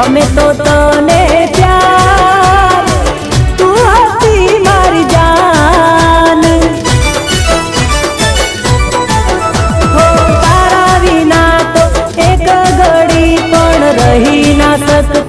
અમે તો તને પ્યાર તું હતી મારી જાન હો તારા વિના તો એક ઘડી પણ રહી ના શકતી